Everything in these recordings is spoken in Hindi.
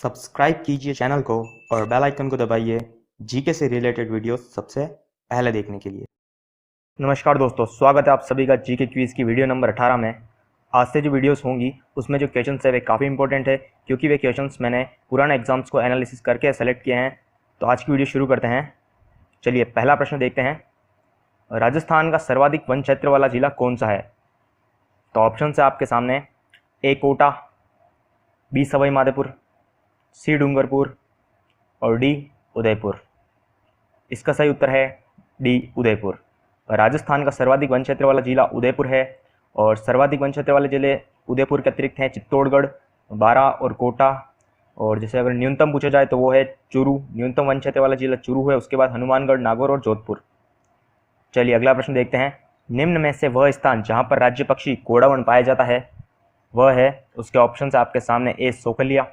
सब्सक्राइब कीजिए चैनल को और बेल आइकन को दबाइए जीके से रिलेटेड वीडियो सबसे पहले देखने के लिए। नमस्कार दोस्तों, स्वागत है आप सभी का जीके क्विज़ की वीडियो नंबर 18 में। आज से जो वीडियोस होंगी उसमें जो क्वेश्चंस है वे काफ़ी इंपॉर्टेंट है, क्योंकि वे क्वेश्चंस मैंने पुराने एग्जाम्स को एनालिसिस करके सेलेक्ट किए हैं। तो आज की वीडियो शुरू करते हैं। चलिए पहला प्रश्न देखते हैं। राजस्थान का सर्वाधिक वन क्षेत्र वाला जिला कौन सा है? तो ऑप्शन है आपके सामने, ए कोटा, बी सवाई माधोपुर, सी डूंगरपुर और डी उदयपुर। इसका सही उत्तर है डी उदयपुर। राजस्थान का सर्वाधिक वन क्षेत्र वाला जिला उदयपुर है और सर्वाधिक वन क्षेत्र वाले जिले उदयपुर के अतिरिक्त हैं चित्तौड़गढ़, बारां और कोटा। और जैसे अगर न्यूनतम पूछा जाए तो वो है चूरू, न्यूनतम वन क्षेत्र वाला जिला चूरू है। उसके बाद हनुमानगढ़, नागौर और जोधपुर। चलिए अगला प्रश्न देखते हैं। निम्न में से वह स्थान जहाँ पर राज्य पक्षी कोडावन पाया जाता है वह है, उसके ऑप्शन है आपके सामने, ए सोकलिया,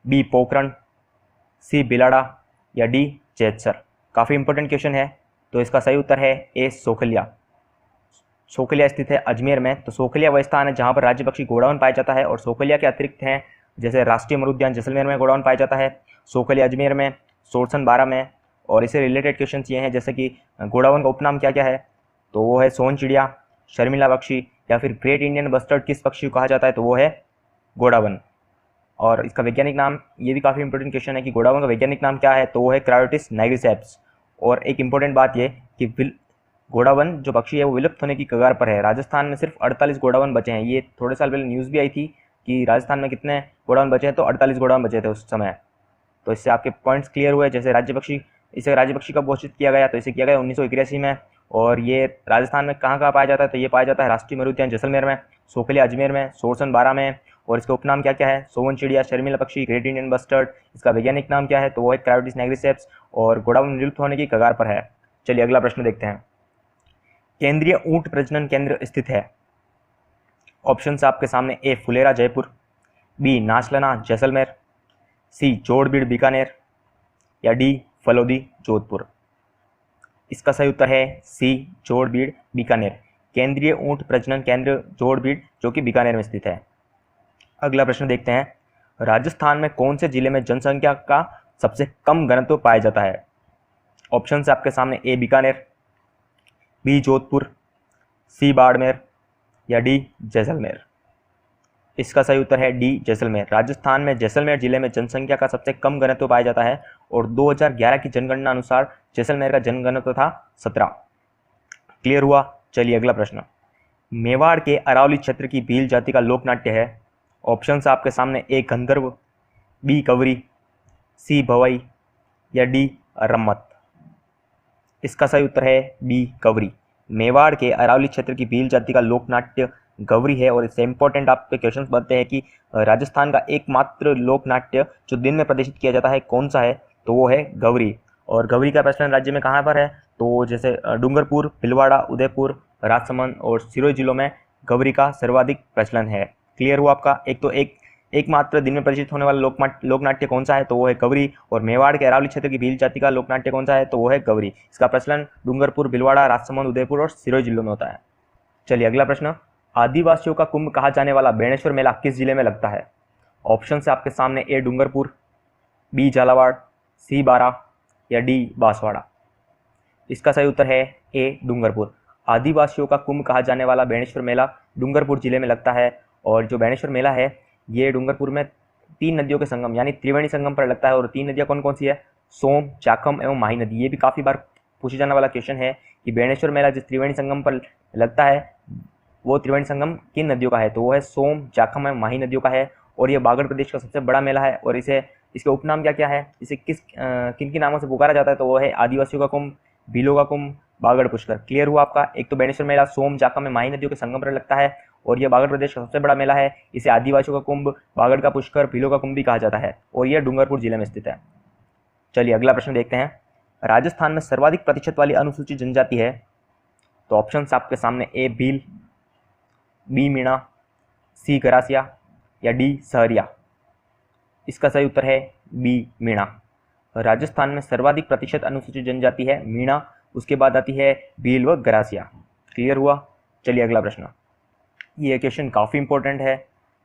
बी पोखरण, सी बिलाड़ा या डी जैतसर। काफ़ी इंपॉर्टेंट क्वेश्चन है, तो इसका सही उत्तर है ए सोकलिया। सोकलिया स्थित है अजमेर में। तो सोकलिया वह स्थान है जहाँ पर राज्य पक्षी घोड़ावन पाया जाता है और सोकलिया के अतिरिक्त हैं जैसे राष्ट्रीय मृग उद्यान जैसलमेर में घोड़ावन पाया जाता है, सोकलिया अजमेर में, सोरसन बारा में। और इससे रिलेटेड क्वेश्चन ये हैं जैसे कि घोड़ावन का उपनाम क्या क्या है, तो वो है सोन चिड़िया, शर्मिला पक्षी या फिर ग्रेट इंडियन बस्टर्ड किस पक्षी को कहा जाता है, तो वो है घोड़ावन। और इसका वैज्ञानिक नाम, ये भी काफ़ी इंपॉर्टेंट क्वेश्चन है कि घोड़ावन का वैज्ञानिक नाम क्या है, तो वो है क्रायोटिस नाइग्रिसेप्स। और एक इंपॉर्टेंट बात ये कि घोड़ावन जो पक्षी है वो विलुप्त होने की कगार पर है। राजस्थान में सिर्फ 48 घोड़ावन बचे हैं। ये थोड़े साल पहले न्यूज़ भी आई थी कि राजस्थान में कितने घोड़ावन बचे हैं, तो 48 घोड़ावन बचे थे उस समय। तो इससे आपके पॉइंट्स क्लियर हुए। जैसे इसे राज्य पक्षी कब घोषित किया गया, तो इसे किया गया 1981 में। और ये राजस्थान में कहाँ कहाँ पाया जाता है, तो ये पाया जाता है राष्ट्रीय मृग उद्यान जैसलमेर में, सोकलिया अजमेर में, सोरसन बारा में। और इसके उपनाम क्या क्या है, सोवन चिड़िया, शर्मिला पक्षी, ग्रेट इंडियन बस्टर्ड। इसका वैज्ञानिक नाम क्या है, तो वो है क्रायोटिस नाइग्रिसेप्स और घोड़ावन विलुप्त होने की कगार पर है। चलिए अगला प्रश्न देखते हैं। केंद्रीय ऊंट प्रजनन केंद्र स्थित है? ऑप्शन आपके सामने, ए फुलेरा जयपुर, बी नाचलना जैसलमेर, सी जोड़बीड़ बीकानेर या डी फलोदी जोधपुर। इसका सही उत्तर है सी जोड़बीड़ बीकानेर। केंद्रीय ऊंट प्रजनन केंद्र जोड़बीड़ जो कि बीकानेर में स्थित है। अगला प्रश्न देखते हैं। राजस्थान में कौन से जिले में जनसंख्या का सबसे कम घनत्व पाया जाता है? ऑप्शन है आपके सामने, ए बीकानेर, बी जोधपुर, सी बाड़मेर या डी जैसलमेर। इसका सही उत्तर है डी जैसलमेर। राजस्थान में जैसलमेर जिले में जनसंख्या का सबसे कम घनत्व पाया जाता है और 2011 की जनगणना अनुसार जैसलमेर का जनघनत्व था 17। क्लियर हुआ। चलिए अगला प्रश्न। मेवाड़ के अरावली क्षेत्र की भील जाति का लोक नाट्य है? ऑप्शन आपके सामने, ए गंधर्व, बी कवरी, सी भवई या डी रम्मत। इसका सही उत्तर है बी कवरी। मेवाड़ के अरावली क्षेत्र की भील जाति का लोक नाट्य गवरी है। और इससे इंपॉर्टेंट आपके क्वेश्चन बनते हैं कि राजस्थान का एकमात्र लोक नाट्य जो दिन में प्रदर्शित किया जाता है कौन सा है, तो वो है गवरी। और गवरी का प्रचलन राज्य में कहाँ पर है, तो जैसे डूंगरपुर, भीलवाड़ा, उदयपुर, राजसमंद और सिरोही जिलों में गवरी का सर्वाधिक प्रचलन है। क्लियर हुआ आपका। एकमात्र दिन में प्रदर्शित होने वाला लोक नाट्य कौन सा है, तो वो है गवरी। और मेवाड़ के अरावली क्षेत्र की भील जाति का लोक नाट्य कौन सा है, तो वो है गवरी। इसका प्रचलन डूंगरपुर, भीलवाड़ा, राजसमंद, उदयपुर और सिरोही जिलों में होता है। चलिए अगला प्रश्न। आदिवासियों का कुंभ कहा जाने वाला बेणेश्वर मेला किस जिले में लगता है? ऑप्शन से आपके सामने, ए डूंगरपुर, बी झालावाड़, सी बारा या डी बांसवाड़ा। इसका सही उत्तर है ए डूंगरपुर। आदिवासियों का कुंभ कहा जाने वाला बेणेश्वर मेला डूंगरपुर जिले में लगता है। और जो बेणेश्वर मेला है ये डूंगरपुर में 3 नदियों के संगम यानी त्रिवेणी संगम पर लगता है। और 3 नदियाँ कौन कौन सी है, सोम, चाखम एवं माही नदी। ये भी काफ़ी बार पूछे जाने वाला क्वेश्चन है कि बेणेश्वर मेला जिस त्रिवेणी संगम पर लगता है वो त्रिवेणी संगम किन नदियों का है, तो वो है सोम, चाखम एवं माही नदियों का है। और ये बागड़ प्रदेश का सबसे बड़ा मेला है। और इसके उपनाम क्या क्या है, इसे किन किन नामों से पुकारा जाता है, तो वो है आदिवासियों का कुंभ, भीलों का कुंभ, बागड़ पुष्कर। क्लियर हुआ आपका। एक तो बेणेश्वर मेला सोम, चाखम में माही नदियों के संगम पर लगता है और यह बागड़ प्रदेश का सबसे बड़ा मेला है। इसे आदिवासियों का कुंभ, बागड़ का पुष्कर, भीलों का कुंभ भी कहा जाता है और यह डूंगरपुर जिले में स्थित है। चलिए अगला प्रश्न देखते हैं। राजस्थान में सर्वाधिक प्रतिशत वाली अनुसूचित जनजाति है? तो ऑप्शन आपके सामने, ए भील, बी मीणा, सी गरासिया या डी सहरिया। इसका सही उत्तर है बी मीणा। राजस्थान में सर्वाधिक प्रतिशत अनुसूचित जनजाति है मीणा, उसके बाद आती है भील व गरासिया। क्लियर हुआ। चलिए अगला प्रश्न। ये क्वेश्चन काफ़ी इंपॉर्टेंट है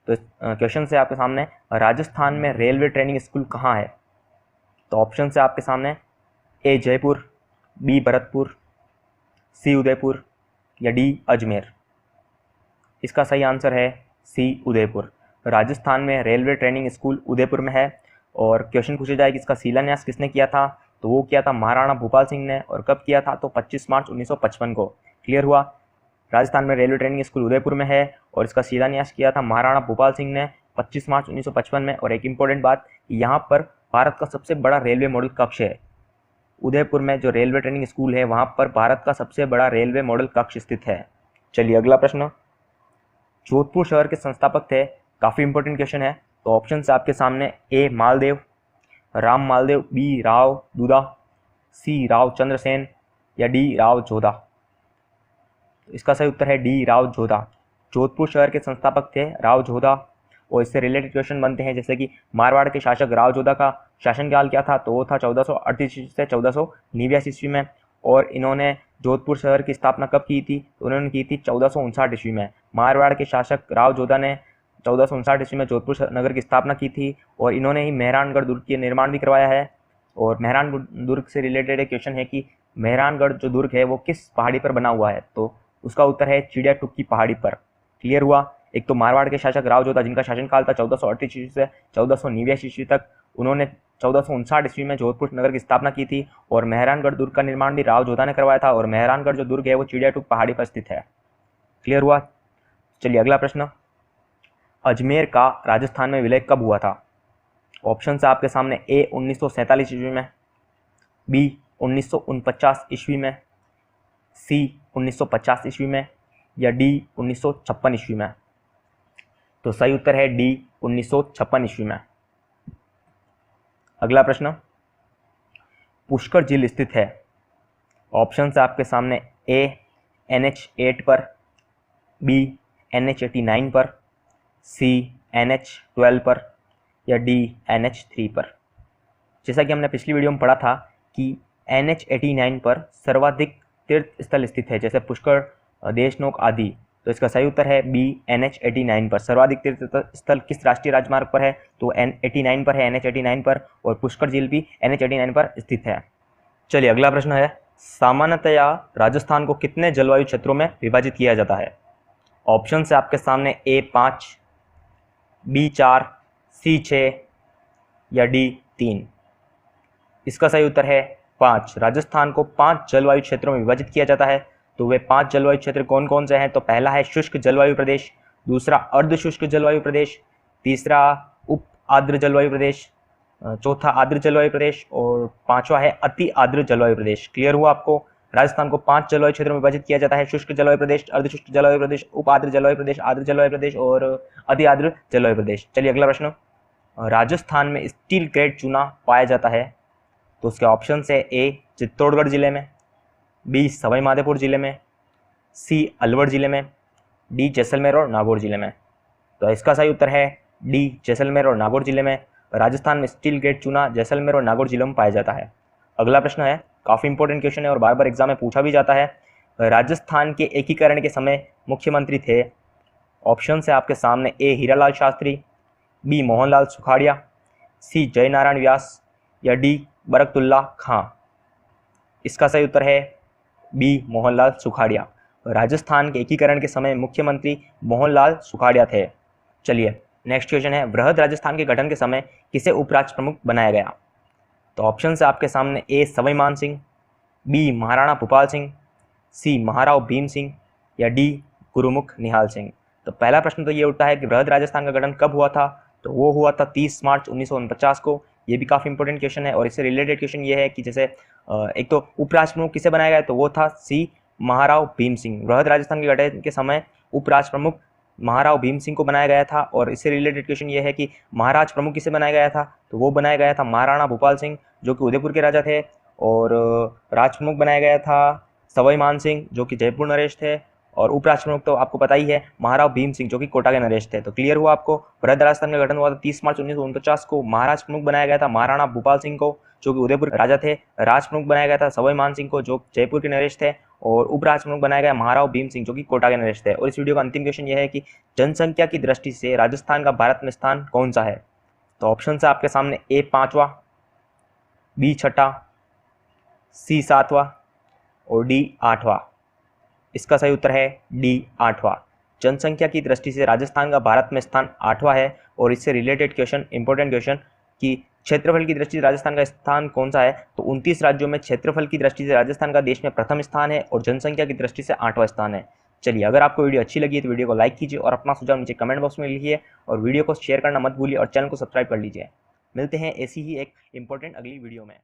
तो क्वेश्चन से आपके सामने राजस्थान में रेलवे ट्रेनिंग स्कूल कहाँ है? तो ऑप्शन से आपके सामने ए जयपुर, बी भरतपुर, सी उदयपुर या डी अजमेर। इसका सही आंसर है सी उदयपुर। राजस्थान में रेलवे ट्रेनिंग स्कूल उदयपुर में है। और क्वेश्चन पूछा जाए कि इसका शिलान्यास किसने किया था, तो वो किया था महाराणा भूपाल सिंह ने। और कब किया था, तो 25 मार्च 1955 को। क्लियर हुआ। राजस्थान में रेलवे ट्रेनिंग स्कूल उदयपुर में है और इसका शिलान्यास किया था महाराणा भूपाल सिंह ने 25 मार्च 1955 में। और एक इम्पॉर्टेंट बात, यहाँ पर भारत का सबसे बड़ा रेलवे मॉडल कक्ष है। उदयपुर में जो रेलवे ट्रेनिंग स्कूल है वहाँ पर भारत का सबसे बड़ा रेलवे मॉडल कक्ष स्थित है। चलिए अगला प्रश्न, जोधपुर शहर के संस्थापक थे। काफ़ी इंपॉर्टेंट क्वेश्चन है। तो ऑप्शन से आपके सामने ए मालदेव, राम मालदेव, बी राव दूधा, सी राव चंद्रसेन या डी राव जोधा। इसका सही उत्तर है डी राव जोधा। जोधपुर शहर के संस्थापक थे राव जोधा। और इससे रिलेटेड क्वेश्चन बनते हैं जैसे कि मारवाड़ के शासक राव जोधा का शासनकाल क्या था, तो वो था 1438 से 1489 ईस्वी में। और इन्होंने जोधपुर शहर की स्थापना कब की थी, तो उन्होंने की थी 1459 ईस्वी में। मारवाड़ के शासक राव जोधा ने 1459 ईस्वी में जोधपुर नगर की स्थापना की थी। और इन्होंने ही मेहरानगढ़ दुर्ग के निर्माण भी करवाया है। और मेहरानगढ़ दुर्ग से रिलेटेड एक क्वेश्चन है कि मेहरानगढ़ जो दुर्ग है वो किस पहाड़ी पर बना हुआ है, तो उसका उत्तर है चिड़िया टूक की पहाड़ी पर। क्लियर हुआ। एक तो मारवाड़ के शासक राव जोधा जिनका शासनकाल था 1438 ईस्वी से 1489 ईस्वी तक, उन्होंने 1459 ईस्वी में जोधपुर नगर की स्थापना की थी। और मेहरानगढ़ दुर्ग का निर्माण भी राव जोधा ने करवाया था। और मेहरानगढ़ जो दुर्ग है वो चिड़िया टूक पहाड़ी पर स्थित है। क्लियर हुआ। चलिए अगला प्रश्न, अजमेर का राजस्थान में विलय कब हुआ था? ऑप्शन है आपके सामने ए 1947 ईस्वी में, बी 1949 ईस्वी में, सी 1950 ईस्वी में या डी 1956 ईस्वी में। तो सही उत्तर है डी 1956 ईस्वी में। अगला प्रश्न, पुष्कर झील स्थित है। ऑप्शन है आपके सामने ए NH8 पर, बी NH89 पर, सी NH12 पर या डी NH3 पर। जैसा कि हमने पिछली वीडियो में पढ़ा था कि NH89 पर सर्वाधिक तीर्थ स्थल स्थित है, जैसे पुष्कर, देशनोक आदि। तो इसका सही उत्तर है बी NH89 पर। सर्वाधिक तीर्थ स्थल किस राष्ट्रीय राजमार्ग पर है, तो N89 पर है, NH89 पर। और पुष्कर झील भी NH89 पर स्थित है। चलिए अगला प्रश्न है, सामान्यतया राजस्थान को कितने जलवायु क्षेत्रों में विभाजित किया जाता है? ऑप्शन है आपके सामने A5, B4, C6 या D3। इसका सही उत्तर है 5। राजस्थान को 5 जलवायु क्षेत्रों में विभाजित किया जाता है। तो वे 5 जलवायु क्षेत्र कौन कौन से हैं, तो पहला है शुष्क जलवायु प्रदेश, दूसरा अर्ध शुष्क जलवायु प्रदेश, तीसरा उप आर्द्र जलवायु प्रदेश, चौथा आर्द्र जलवायु प्रदेश और पांचवा है अति आर्द्र जलवायु प्रदेश। क्लियर हुआ आपको। राजस्थान को 5 जलवायु क्षेत्रों में विभाजित किया जाता है, शुष्क जलवायु प्रदेश, अर्ध शुष्क जलवायु प्रदेश, उप आर्द्र जलवायु प्रदेश, आर्द्र जलवायु प्रदेश और अति आर्द्र जलवायु प्रदेश। चलिए अगला प्रश्न, राजस्थान में स्टील ग्रेड चूना पाया जाता है। तो उसके ऑप्शन है ए चित्तौड़गढ़ जिले में, बी सवाई माधोपुर जिले में, सी अलवर जिले में, डी जैसलमेर और नागौर जिले में। तो इसका सही उत्तर है डी जैसलमेर और नागौर जिले में। राजस्थान में स्टील ग्रेड चूना जैसलमेर और नागौर जिलों में पाया जाता है। अगला प्रश्न है, काफ़ी इंपॉर्टेंट क्वेश्चन है और बार बार एग्जाम में पूछा भी जाता है। राजस्थान के एकीकरण के समय मुख्यमंत्री थे। ऑप्शन है आपके सामने ए हीरालाल शास्त्री, बी मोहनलाल सुखाड़िया, सी जयनारायण व्यास या डी बरकतुल्ला खां। इसका सही उत्तर है बी मोहनलाल सुखाड़िया। राजस्थान के एकीकरण के समय मुख्यमंत्री मोहनलाल सुखाड़िया थे। चलिए नेक्स्ट क्वेश्चन है, बृहद राजस्थान के गठन के समय किसे उपराष्ट्र प्रमुख बनाया गया? तो ऑप्शन है आपके सामने ए सवाई मान सिंह, बी महाराणा भूपाल सिंह, सी महाराव भीम सिंह या डी गुरुमुख निहाल सिंह। तो पहला प्रश्न तो ये उठता है कि बृहद राजस्थान का गठन कब हुआ था? तो वो हुआ था 30 मार्च 1949 को। ये भी काफ़ी इंपॉर्टेंट क्वेश्चन है। और इससे रिलेटेड क्वेश्चन ये है कि जैसे एक तो उपराष्ट्र प्रमुख किसे बनाया गया, तो वो था सी महाराव भीम सिंह। बृहद राजस्थान के गठन के समय उपराष्ट्र प्रमुख महाराव भीम सिंह को बनाया गया था। और इससे रिलेटेड क्वेश्चन ये है कि महाराज प्रमुख किसे बनाया गया था, तो वो बनाया गया था महाराणा भूपाल सिंह जो कि उदयपुर के राजा थे। और राज प्रमुख बनाया गया था सवाई मान सिंह जो कि जयपुर नरेश थे। और उपराष्ट्र प्रमुख तो आपको पता ही है महाराव भीम सिंह जो कि कोटा के नरेश थे। तो क्लियर हुआ आपको। बृहद राजस्थान का गठन हुआ था 30 मार्च 1949 को। महाराज प्रमुख बनाया गया था महाराणा भूपाल सिंह को जो कि उदयपुर राजा थे। राज प्रमुख बनाया गया था सवाई मान सिंह को जो जयपुर के नरेश थे। और उपराष्ट्र प्रमुख बनाया गया महाराव भीम सिंह, जो कि कोटा के नरेश थे। और इस वीडियो का अंतिम क्वेश्चन यह है कि जनसंख्या की दृष्टि से राजस्थान का भारत में स्थान कौन सा है। तो ऑप्शन है आपके सामने ए 5वां, बी 6वां, सी 7वां और डी 8वां। इसका सही उत्तर है डी 8वां। जनसंख्या की दृष्टि से राजस्थान का भारत में स्थान 8वां है। और इससे रिलेटेड क्वेश्चन, इंपॉर्टेंट क्वेश्चन कि क्षेत्रफल की दृष्टि से राजस्थान का स्थान कौन सा है। तो 29 राज्यों में क्षेत्रफल की दृष्टि से राजस्थान का देश में प्रथम स्थान है और जनसंख्या की दृष्टि से 8वां स्थान है। चलिए, अगर आपको वीडियो अच्छी लगी है तो वीडियो को लाइक कीजिए और अपना सुझाव नीचे कमेंट बॉक्स में लिखिए और वीडियो को शेयर करना मत भूलिए और चैनल को सब्सक्राइब कर लीजिए। मिलते हैं ऐसी ही एक इंपॉर्टेंट अगली वीडियो में।